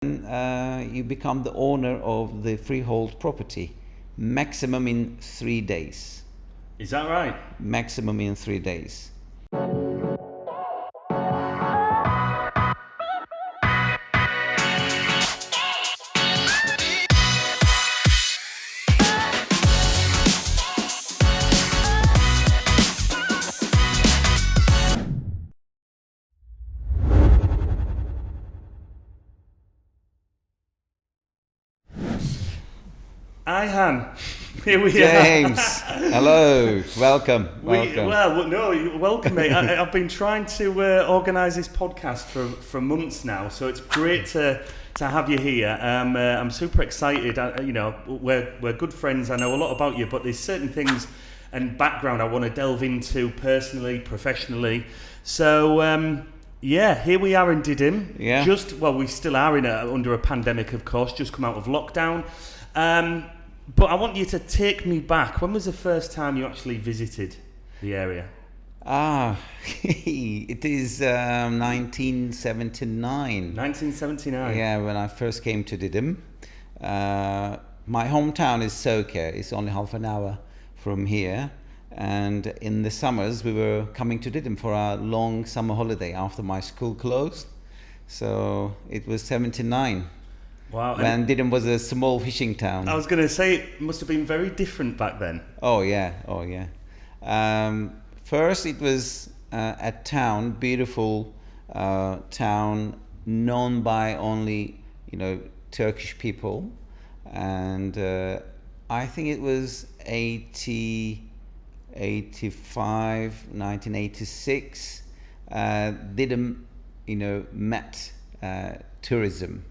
You become the owner of the freehold property, maximum in 3 days. Is that right? Maximum in 3 days. Ayhan, here we James, are. hello, welcome. Welcome, mate. I've been trying to organise this podcast for months now, so it's great to have you here. I'm super excited. We're good friends. I know a lot about you, but there's certain things and background I want to delve into personally, professionally. So. Here we are in Didim. Yeah. We still are under a pandemic, of course, just come out of lockdown. But I want you to take me back. When was the first time you actually visited the area? It is 1979. 1979? Yeah, when I first came to Didim. My hometown is Tureky. It's only half an hour from here. And in the summers, we were coming to Didim for a long summer holiday after my school closed. So it was 79. Wow. When Didim was a small fishing town. I was going to say, it must have been very different back then. Oh yeah. First it was a town, beautiful town, known by only, Turkish people. And I think it was 1986, Didim, met tourism.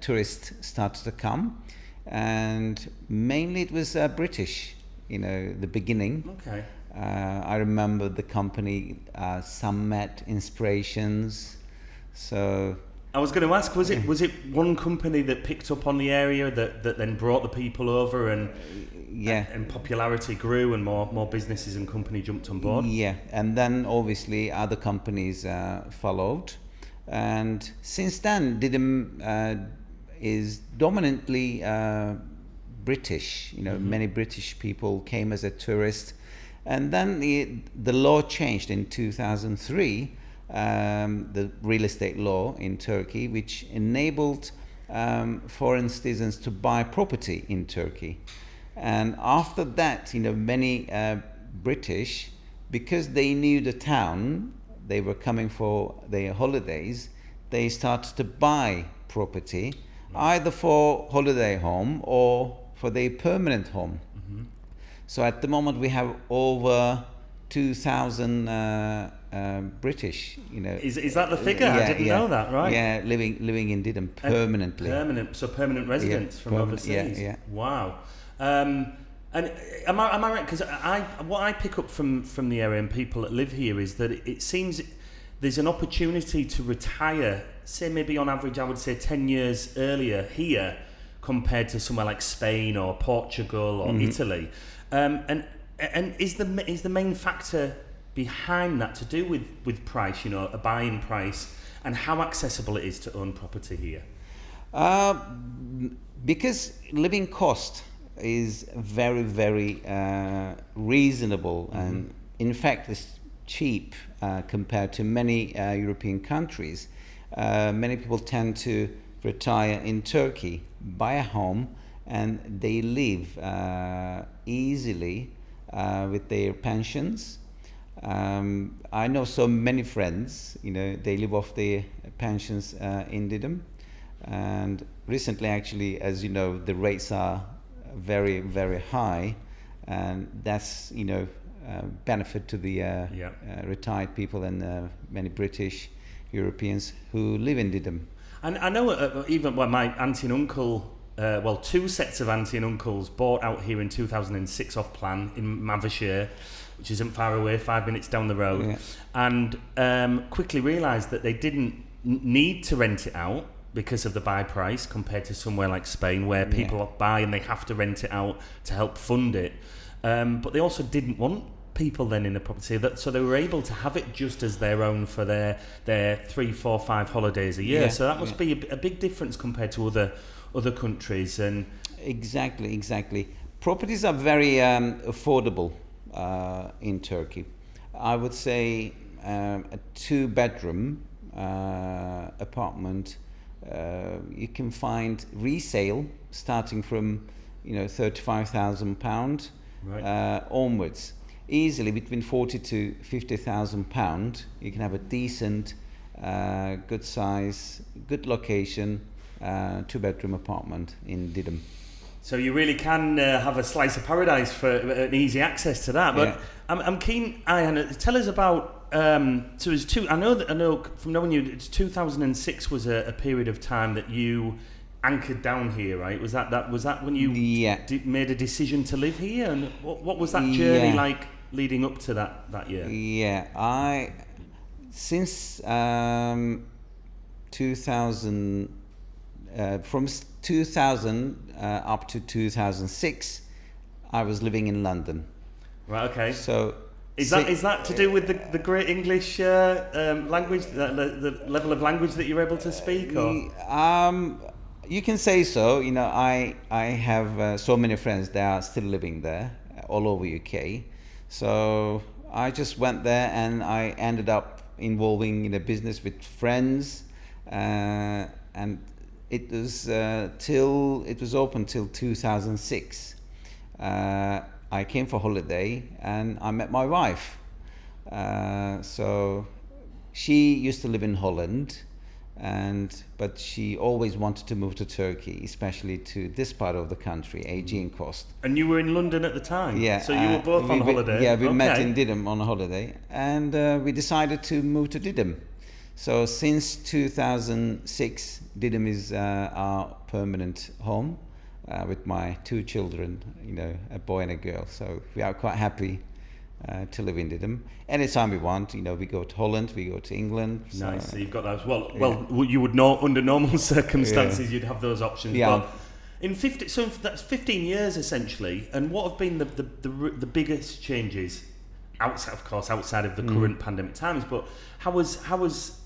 Tourists started to come, and mainly it was British, the beginning. Okay. I remember the company, some met Inspirations. So I was going to ask, was it one company that picked up on the area that then brought the people over and popularity grew and more businesses and company jumped on board? Yeah, and then obviously other companies followed. And since then, Didim is dominantly British. Many British people came as a tourist. And then the law changed in 2003, the real estate law in Turkey, which enabled foreign citizens to buy property in Turkey. And after that, many British, because they knew the town, they were coming for their holidays, they started to buy property, either for holiday home or for their permanent home. Mm-hmm. So at the moment we have over 2,000 British, Is that the figure? I didn't know that, right? Yeah, living in Didim permanently. Permanent residents from overseas. Yeah. Wow. And am I right? Because what I pick up from the area and people that live here is that it seems there's an opportunity to retire, say maybe on average I would say 10 years earlier here compared to somewhere like Spain or Portugal or Italy. And is the main factor behind that to do with price, a buying price, and how accessible it is to own property here? Because living cost is very, very reasonable, and in fact it's cheap compared to many European countries. Many people tend to retire in Turkey, buy a home, and they live easily with their pensions. I know so many friends, they live off their pensions in Didim, and recently actually, as you know, the rates are very, very high, and that's benefit to the retired people and many British Europeans who live in Didim. And I know even when my auntie and uncle, two sets of auntie and uncles bought out here in 2006 off plan in Mavishire, which isn't far away, 5 minutes down the road, and quickly realised that they didn't need to rent it out because of the buy price compared to somewhere like Spain where people buy and they have to rent it out to help fund it. But they also didn't want people then in the property, so they were able to have it just as their own for their 3, 4, 5 holidays a year. Yeah, So that must be a big difference compared to other countries. And exactly. Properties are very affordable in Turkey. I would say a 2-bedroom apartment, you can find resale starting from £35,000 onwards. Easily between £40,000 to £50,000, you can have a decent, good size, good location, 2-bedroom apartment in Didim. So you really can have a slice of paradise for an easy access to that. But I'm keen, Ayhan, tell us about. So it's I know from knowing you, 2006 was a period of time that you anchored down here, right? Was that when you made a decision to live here? And what was that journey like leading up to that year? Yeah, since 2000, from 2000 up to 2006, I was living in London. Right. Okay. So is that to do with the great English language, the level of language that you're able to speak? Or? You can say so. I have so many friends that are still living there all over UK. So I just went there and I ended up involving in a business with friends, and it was open till 2006. I came for holiday and I met my wife. So she used to live in Holland, but she always wanted to move to Turkey, especially to this part of the country, Aegean coast. And you were in London at the time? Yeah. So you were both on holiday? Yeah, we met in Didim on a holiday, and we decided to move to Didim. So since 2006, Didim is our permanent home with my 2 children, a boy and a girl. So we are quite happy to live in Didim. Anytime we want, we go to Holland, we go to England. Nice, so you've got that as well. Well, you would know under normal circumstances you'd have those options. Yeah. But so that's 15 years essentially. And what have been the biggest changes outside of the current pandemic times? But how was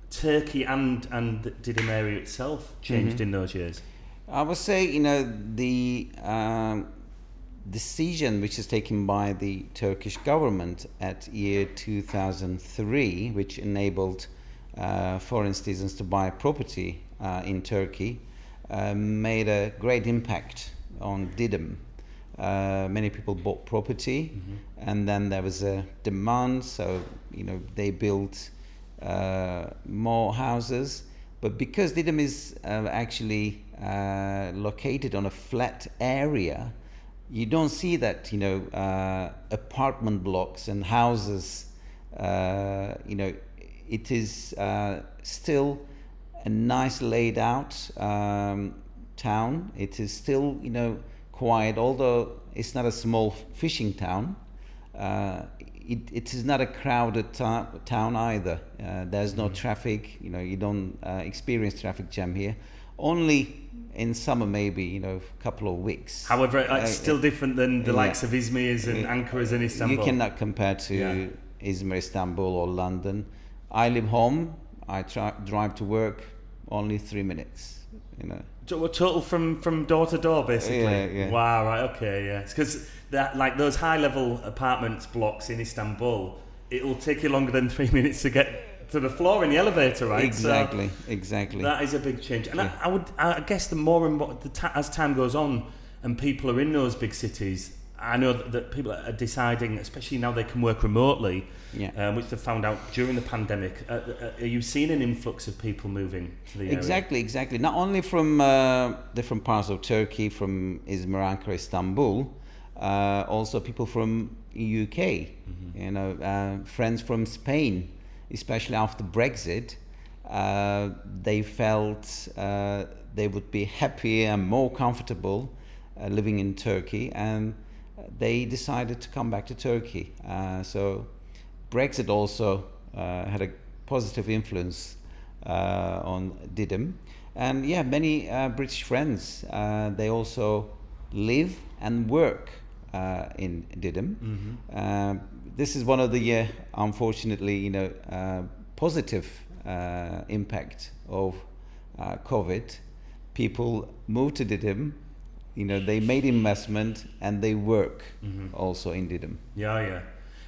Turkey and the Didim area itself changed in those years? I would say, the decision which is taken by the Turkish government at year 2003, which enabled foreign citizens to buy property in Turkey, made a great impact on Didim. Many people bought property, and then there was a demand, so they built more houses. But because Didim is actually located on a flat area, you don't see that apartment blocks and houses. It is still a nice laid out town. It is still quiet, although it's not a small fishing town. It is not a crowded town either. There's no traffic. You don't experience traffic jam here. Only in summer, maybe a couple of weeks. However, it's still different than the likes of Izmir's and Ankara's and Istanbul. You cannot compare to Izmir, Istanbul, or London. I live home. I drive to work only 3 minutes. Total from door to door, basically. Yeah. Wow. Right. Okay. Yeah. It's because those high level apartments blocks in Istanbul, it will take you longer than 3 minutes to get to the floor in the elevator, right? Exactly. That is a big change. And I guess the more and more as time goes on and people are in those big cities, I know that people are deciding, especially now they can work remotely, which they found out during the pandemic. Are you seeing an influx of people moving to the area? Exactly. Not only from different parts of Turkey, from Izmir, Ankara, Istanbul, also people from UK, friends from Spain, especially after Brexit. They felt they would be happier and more comfortable living in Turkey, and they decided to come back to Turkey. So Brexit also had a positive influence on Didim. And many British friends, they also live and work in Didim. This is one of the unfortunately, positive impact of COVID. People move to Didim, they made investment and they work also in Didim. Yeah.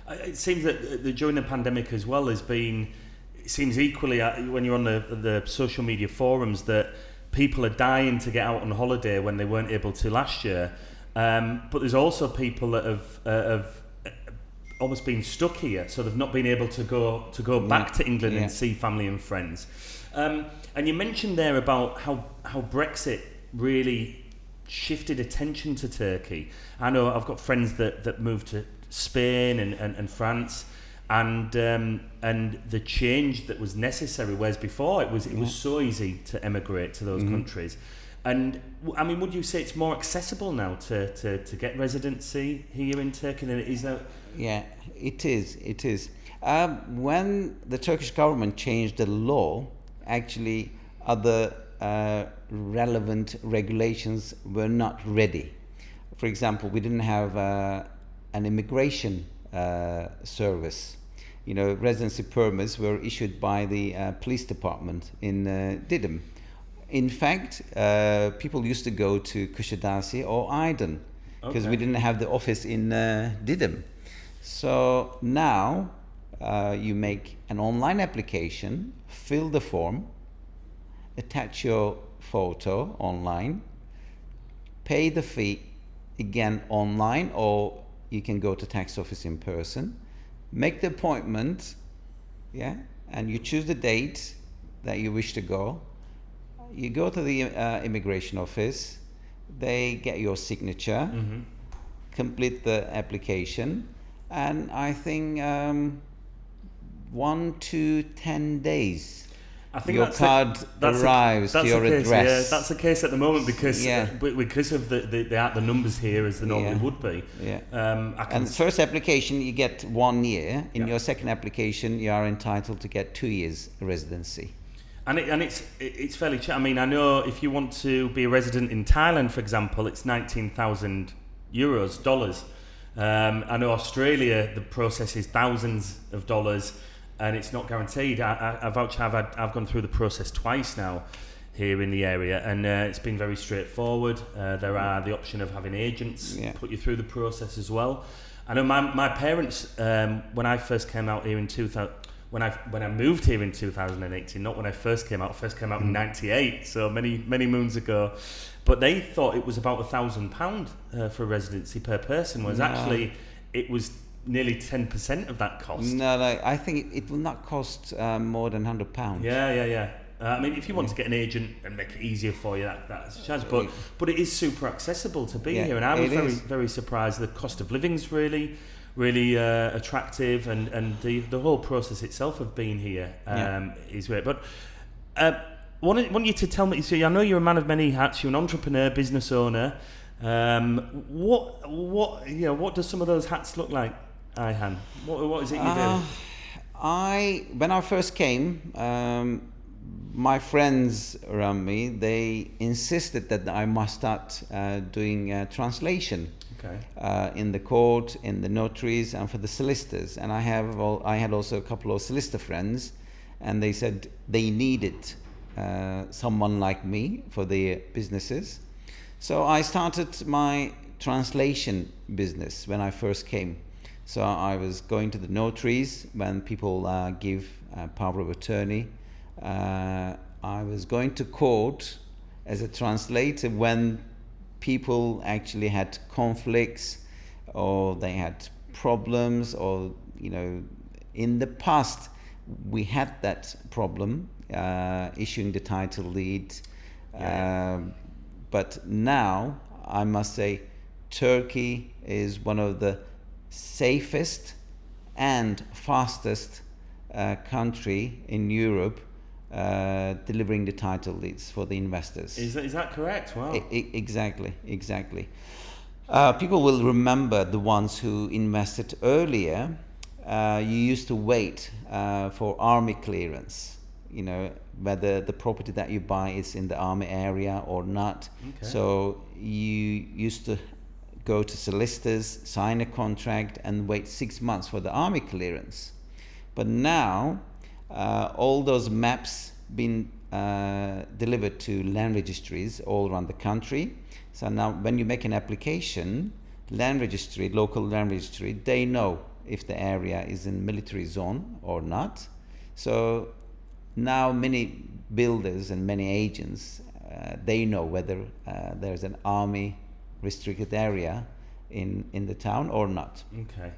It seems that during the pandemic as well has been, it seems equally when you're on the social media forums that people are dying to get out on holiday when they weren't able to last year. But there's also people that have almost been stuck here, so they've not been able to go back to England and see family and friends. And you mentioned there about how Brexit really shifted attention to Turkey. I know I've got friends that moved to Spain and France, and the change that was necessary, whereas before it was so easy to emigrate to those countries. And I mean, would you say it's more accessible now to get residency here in Turkey than it is now? Yeah, it is. When the Turkish government changed the law, actually other relevant regulations were not ready. For example, we didn't have an immigration service. Residency permits were issued by the police department in Didim. In fact, people used to go to Kuşadası or Aydın because we didn't have the office in Didim. So now you make an online application, fill the form, attach your photo online, pay the fee again online, or you can go to tax office in person, make the appointment, and you choose the date that you wish to go. You go to the immigration office, they get your signature, complete the application, and I think 1 to 10 days I think your card arrives to your address. Yeah, that's the case at the moment because of the numbers here as they normally would be. Yeah. And the first application you get 1 year. In your second application, you are entitled to get 2 years residency. And it's fairly cheap. I mean, I know if you want to be a resident in Thailand, for example, it's 19,000 dollars. I know Australia, the process is thousands of dollars. And it's not guaranteed. I've gone through the process twice now here in the area, and it's been very straightforward. There are the option of having agents put you through the process as well. I know my parents, when I first came out here in 2000, when I moved here in 2018, not when I first came out. I first came out in '98, so many moons ago. But they thought it was about £1,000 for residency per person, whereas actually it was nearly 10% of that cost. No, I think it will not cost more than £100. Yeah. I mean, if you want to get an agent and make it easier for you, that's a chance. But it is super accessible to be here, and I was very surprised. The cost of living's really attractive, and the whole process itself of being here is great. But want you to tell me. So I know you're a man of many hats. You're an entrepreneur, business owner. What does some of those hats look like, Ayhan? What is it you do? When I first came, my friends around me, they insisted that I must start doing translation in the court, in the notaries, and for the solicitors. And I had also a couple of solicitor friends, and they said they needed someone like me for their businesses. So I started my translation business when I first came. So I was going to the notaries when people give power of attorney. I was going to court as a translator when people actually had conflicts or they had problems, or in the past we had that problem issuing the title deed. But now, I must say, Turkey is one of the safest and fastest country in Europe delivering the title deeds for the investors. Is that correct? Wow. Exactly. People will remember the ones who invested earlier. You used to wait for army clearance. Whether the property that you buy is in the army area or not. So you used to go to solicitors, sign a contract, and wait 6 months for the army clearance. But now, all those maps been delivered to land registries all around the country. So now when you make an application, land registry, local land registry, they know if the area is in military zone or not. So now many builders and many agents, they know whether there's an army restricted area in the town or not. Okay.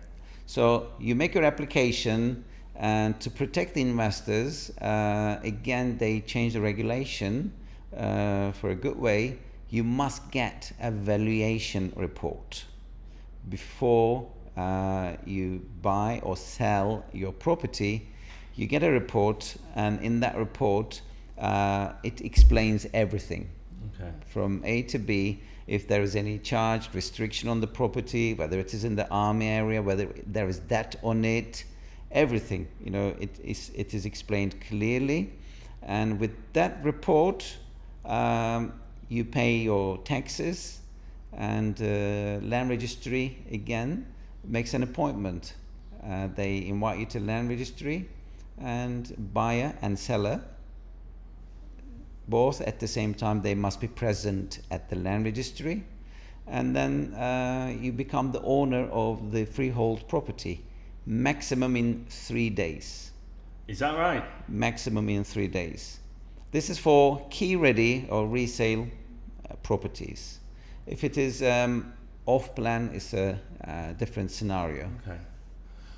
So you make your application, and to protect the investors, again, they change the regulation for a good way. You must get a valuation report before you buy or sell your property. You get a report, and in that report, it explains everything. Okay. From A to B, if there is any charge, restriction on the property, whether it is in the army area, whether there is debt on it, everything, it is explained clearly. And with that report, you pay your taxes, and land registry again makes an appointment. They invite you to land registry, and buyer and seller, both at the same time, they must be present at the land registry, and then you become the owner of the freehold property, maximum in 3 days. Is that right? Maximum in 3 days. This is for key ready or resale properties. If it is off plan, it's a different scenario. Okay.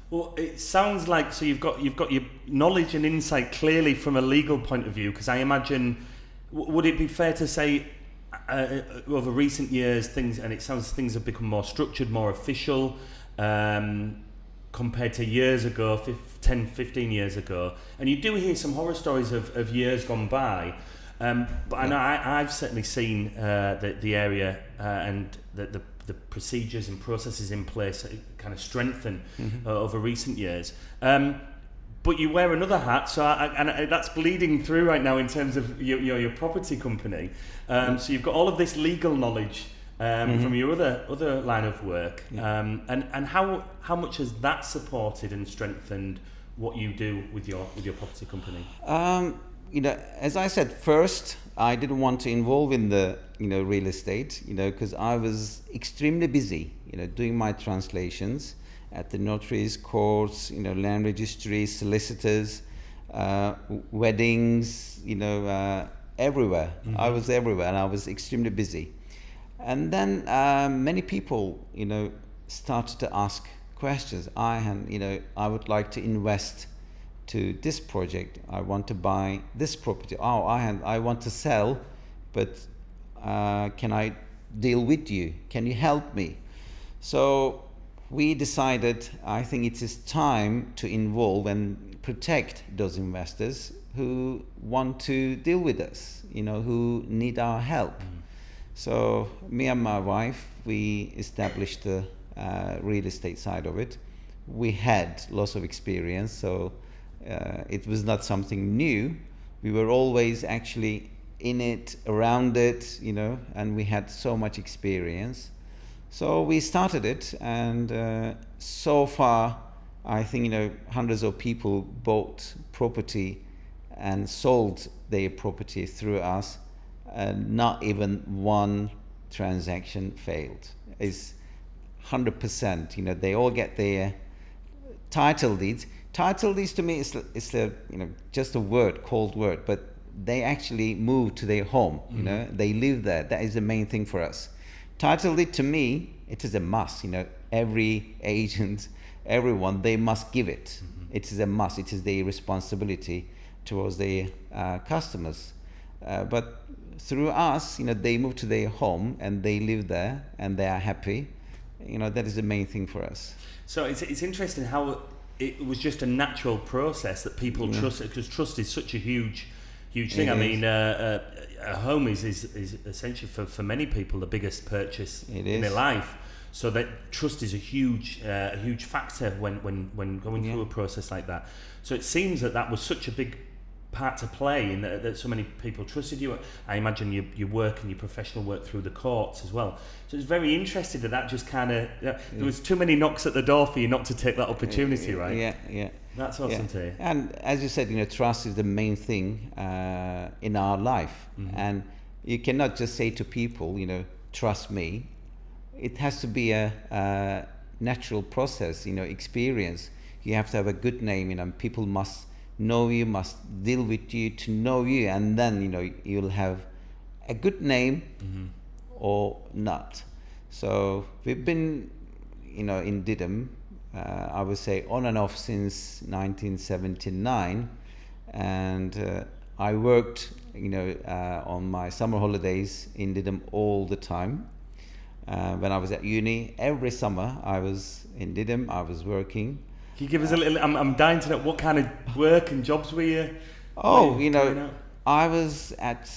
Well, it sounds like, so you've got your knowledge and insight clearly from a legal point of view, because I imagine, would it be fair to say over recent years things have become more structured, more official, compared to years ago, 10, 15 years ago, and you do hear some horror stories of years gone by, but I know I've certainly seen the area and the procedures and processes in place kind of strengthen over recent years. But you wear another hat, so and that's bleeding through right now in terms of your property company. So you've got all of this legal knowledge from your other line of work, and how much has that supported and strengthened what you do with your property company? As I said, first I didn't want to involve in the real estate, because I was extremely busy, doing my translations at the notaries, courts, land registry, solicitors, weddings, everywhere. I was everywhere, and I was extremely busy. And then many people, started to ask questions. I would like to invest to this project. I want to buy this property. I want to sell, but can I deal with you? Can you help me? So we decided, I think it is time to involve and protect those investors who want to deal with us, who need our help. So me and my wife, we established the real estate side of it. We had lots of experience, so it was not something new. We were always actually in it, around it, and we had so much experience. So we started it, and so far, I think, hundreds of people bought property and sold their property through us. Not even one transaction failed. It's 100%. They all get their title deeds. Title deeds to me is just a cold word, but they actually move to their home. They live there. That is the main thing for us. Title deed to me, it is a must. Every agent, everyone, they must give it. It is a must. It is their responsibility towards their customers. But through us, they move to their home and they live there and they are happy. That is the main thing for us. So it's interesting how it was just a natural process that people trusted, because trust is such a huge thing. I mean, a home is essentially for many people the biggest purchase in their life. So that trust is a huge factor when going through a process like that. So it seems that was such a big part to play in that so many people trusted you. I imagine your work and your professional work through the courts as well. So it's very interesting that just kind of there was too many knocks at the door for you not to take that opportunity, right? Yeah. That's awesome to hear. And as you said, trust is the main thing in our life, and you cannot just say to people, trust me. It has to be a natural process, experience. You have to have a good name, people must know you, must deal with you to know you, and then you'll have a good name or not. So we've been in Didim, I would say on and off since 1979, and I worked on my summer holidays in Didim all the time. When I was at uni, every summer I was in Didim, I was working. Can you give us a little, I'm dying to know, what kind of work and jobs were you? I was at,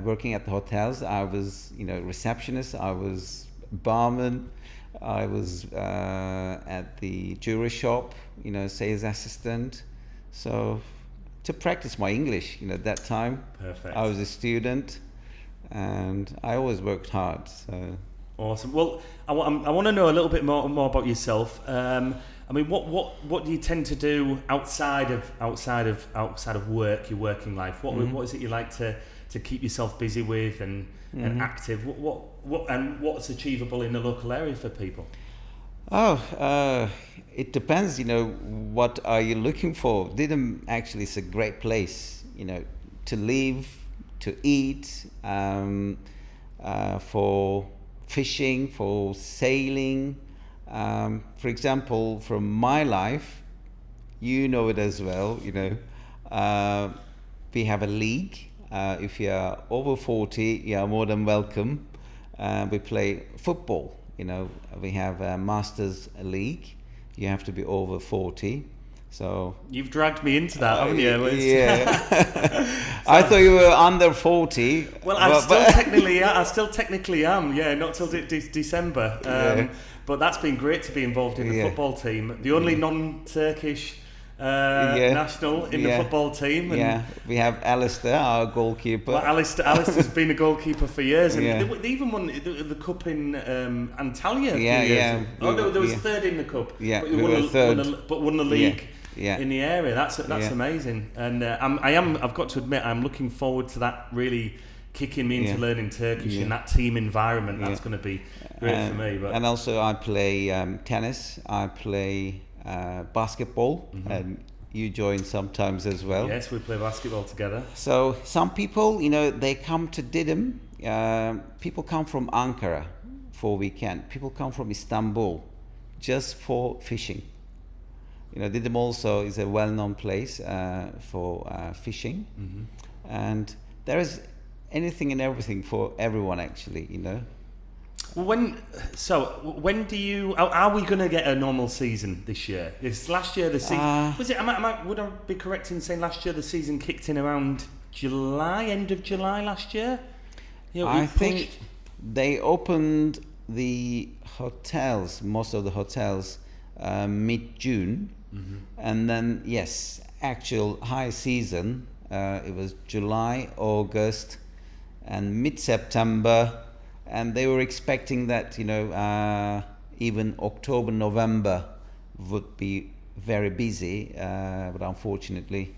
working at the hotels. I was, receptionist. I was barman. I was at the jewelry shop, sales assistant. So to practice my English, at that time. Perfect. I was a student, and I always worked hard. So. Awesome. Well, I want to know a little bit more about yourself. What do you tend to do outside of work, your working life? What is it you like to keep yourself busy with and active? What's achievable in the local area for people? It depends. What are you looking for? Didim actually is a great place. To live, to eat, for fishing, for sailing. For example, from my life, it as well, we have a league. If you are over 40, you are more than welcome. We play football, we have a Masters League. You have to be over 40. So you've dragged me into that, haven't you? Yeah. I thought you were under 40. Well, I still technically am. Yeah, not till December. But that's been great to be involved in the football team. The only non-Turkish national in the football team. And we have Alistair, our goalkeeper. Well, Alistair's been a goalkeeper for years, and they even won the cup in Antalya. There was third in the cup. Yeah, but we were third. But won the league. In the area. That's amazing, and I've got to admit, I'm looking forward to that really kicking me into learning Turkish in that team environment. That's going to be great for me. And also I play tennis, I play basketball, and you join sometimes as well. Yes, we play basketball together. So some people, they come to Didim. People come from Ankara for weekend. People come from Istanbul just for fishing. Didim also is a well-known place for fishing, and there is anything and everything for everyone, actually. When do you? Are we going to get a normal season this year? Last year the season was it? Would I be correct in saying last year the season kicked in around July, end of July last year? I think they opened the hotels, most of the hotels, mid-June. And then actual high season, it was July, August, and mid-September, and they were expecting that even October, November would be very busy, but unfortunately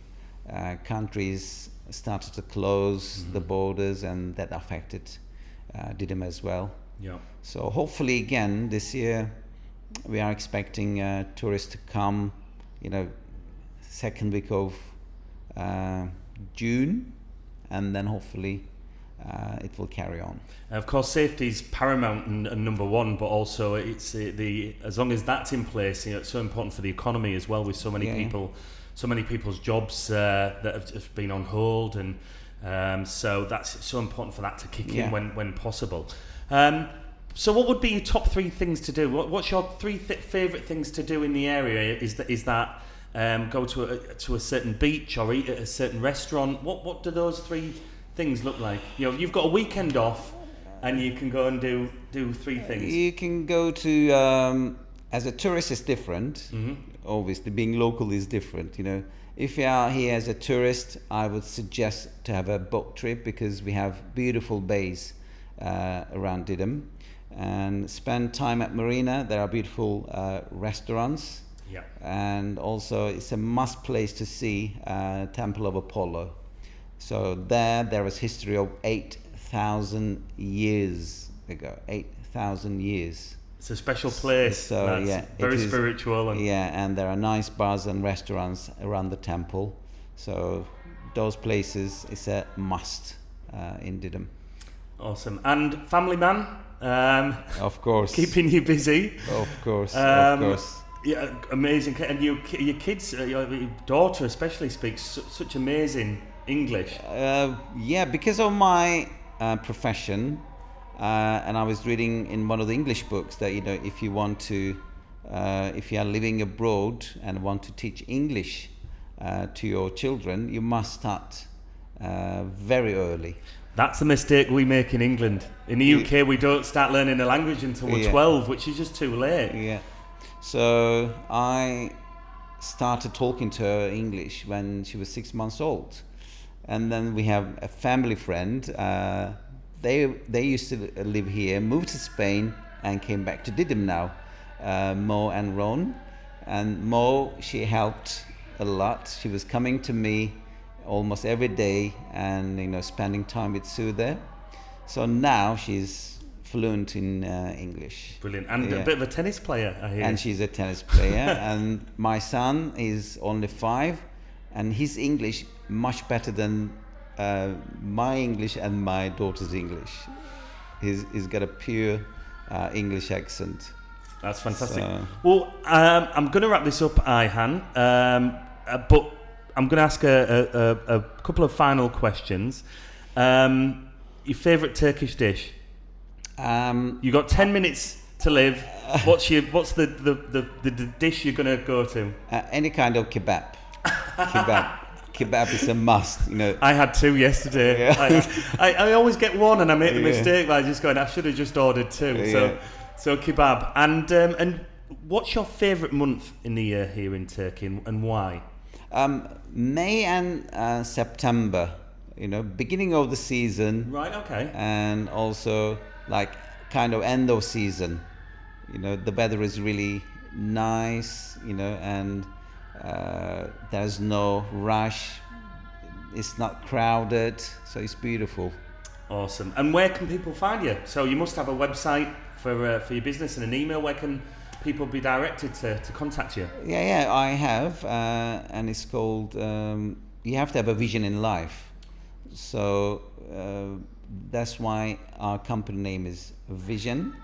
countries started to close the borders, and that affected Didim as well. So hopefully again this year we are expecting tourists to come second week of June, and then hopefully it will carry on. Of course, safety is paramount and number one, but also it's as long as that's in place, it's so important for the economy as well, with so many people, so many people's jobs that have been on hold, and so that's so important for that to kick in when possible. So what would be your top three things to do? What's your three favourite things to do in the area? Is that go to a certain beach or eat at a certain restaurant? What do those three things look like? You've got a weekend off and you can go and do three things. You can go to, as a tourist is different. Obviously being local is different. If you are here as a tourist, I would suggest to have a boat trip because we have beautiful bays around Didim, and spend time at marina. There are beautiful restaurants, and also it's a must place to see Temple of Apollo. So there was history of 8,000 years ago. 8,000 years. It's a special place. So very spiritual. And and there are nice bars and restaurants around the temple. So those places is a must in Didim. Awesome. And family man? Of course. Keeping you busy. Of course. Of course. Yeah, amazing. And your kids, your daughter especially, speaks such amazing English. Because of my profession. And I was reading in one of the English books that if you want to, if you are living abroad and want to teach English to your children, you must start very early. That's a mistake we make in England. In the UK, we don't start learning a language until we're 12, which is just too late. Yeah. So I started talking to her English when she was 6 months old, and then we have a family friend. They used to live here, moved to Spain, and came back to Didim now. Mo and Ron. And Mo, she helped a lot. She was coming to me almost every day, and spending time with Sue there. So now she's fluent in English. Brilliant. And a bit of a tennis player, I hear. And she's a tennis player. And my son is only 5, and his English much better than my English and my daughter's English. He's got a pure English accent. That's fantastic. Well, I'm going to wrap this up, Ayhan, but I'm going to ask a couple of final questions. Your favourite Turkish dish? You got 10 minutes to live. What's the dish you're going to go to? Any kind of kebab. Kebab is a must, I had 2 yesterday. Yeah. I always get 1 and I make the mistake by just going, I should have just ordered 2. So kebab. And what's your favourite month in the year here in Turkey, and why? May and September, beginning of the season. Right, okay. And also kind of end of season. The weather is really nice, and there's no rush, it's not crowded, so it's beautiful. Awesome. And where can people find you? So you must have a website for your business and an email. Where can people be directed to contact you? Yeah, I have, and it's called, you have to have a vision in life. So that's why our company name is Vision.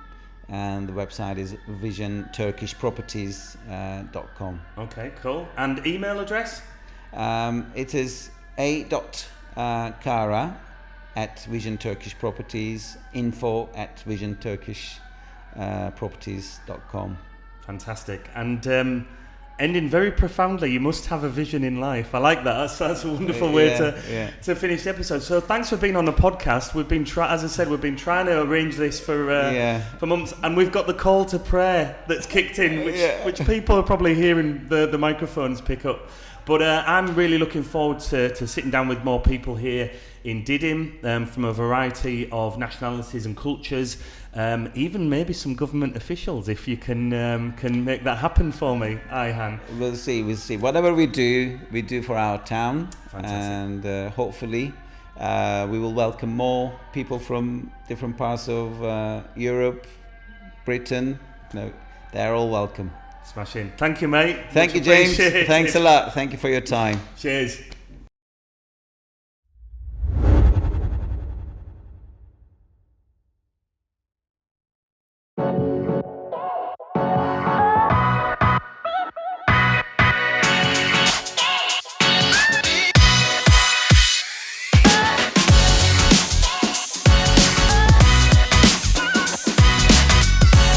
And the website is Vision Turkish Propeties.com. Okay, cool. And email address? It is a.kara at Vision Turkish Propeties, info@VisionTurkishPropeties.com. Fantastic. And ending very profoundly, you must have a vision in life. I like that. That's a wonderful way to finish the episode. So thanks for being on the podcast. We've been as I said, we've been trying to arrange this for months, and we've got the call to prayer that's kicked in, which people are probably hearing the microphones pick up. But I'm really looking forward to sitting down with more people here in Didim, from a variety of nationalities and cultures, even maybe some government officials, if you can make that happen for me, Ayhan. We'll see. Whatever we do for our town. Fantastic. And hopefully we will welcome more people from different parts of Europe, Britain. They're all welcome. Smashing. Thank you, mate. Thank you, James. Thanks a lot. Thank you for your time. Cheers.